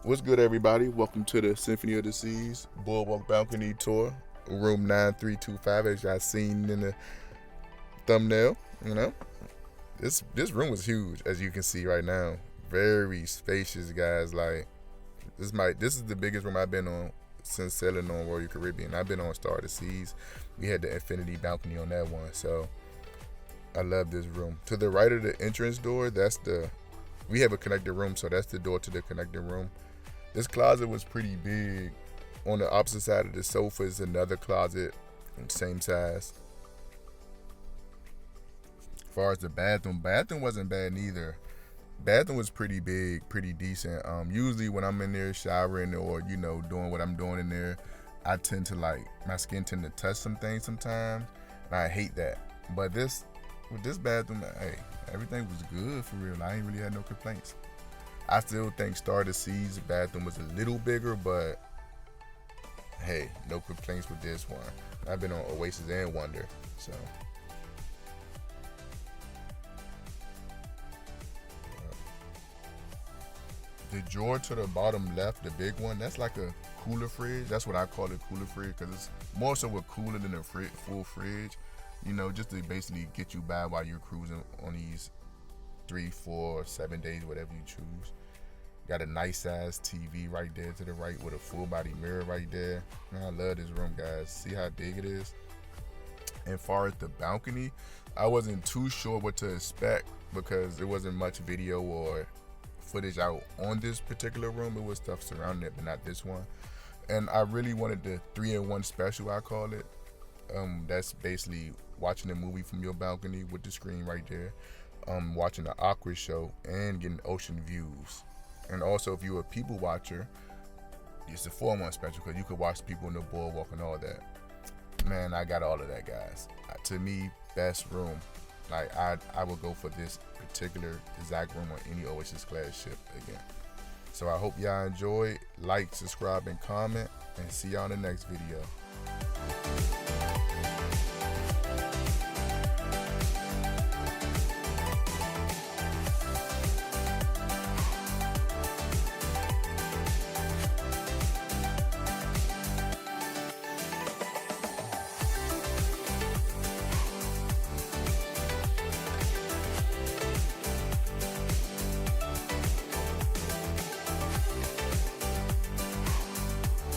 What's good, everybody? Welcome to the Symphony of the Seas Boardwalk Balcony tour, room 9325, as y'all seen in the thumbnail. You know, this room was huge, as you can see right now. Very spacious, guys. Like this is the biggest room I've been on since sailing on Royal Caribbean. I've been on Star of the Seas. We had the infinity balcony on that one, so I love this room. To the right of the entrance door, we have a connected room, so that's the door to the connected room. This closet was pretty big. On the opposite side of the sofa is another closet, same size. As far as the bathroom wasn't bad neither. Bathroom was pretty big, pretty decent. Usually when I'm in there showering or doing what I'm doing in there, I tend to my skin tend to touch some things sometimes, and I hate that. But with this bathroom, hey, everything was good for real. I ain't really had no complaints. I still think Star of the Seas bathroom was a little bigger, but hey, no complaints with this one. I've been on Oasis and Wonder, so. The drawer to the bottom left, the big one, that's like a cooler fridge. That's what I call a cooler fridge, because it's more so a cooler than a full fridge. Just to basically get you by while you're cruising on these 3, 4, 7 days, whatever you choose. Got a nice size TV right there to the right with a full body mirror right there. Man, I love this room, guys. See how big it is? And far as the balcony, I wasn't too sure what to expect because there wasn't much video or footage out on this particular room. It was stuff surrounding it, but not this one. And I really wanted the 3-in-1 special, I call it. That's basically watching a movie from your balcony with the screen right there. Watching the Aqua show and getting ocean views. And also, if you're a people watcher, it's a 4-in-1 special because you could watch people in the boardwalk and all that. Man, I got all of that, guys. To me, best room. I would go for this particular exact room on any Oasis class ship again. So I hope y'all enjoy. Like, subscribe, and comment. And see y'all in the next video.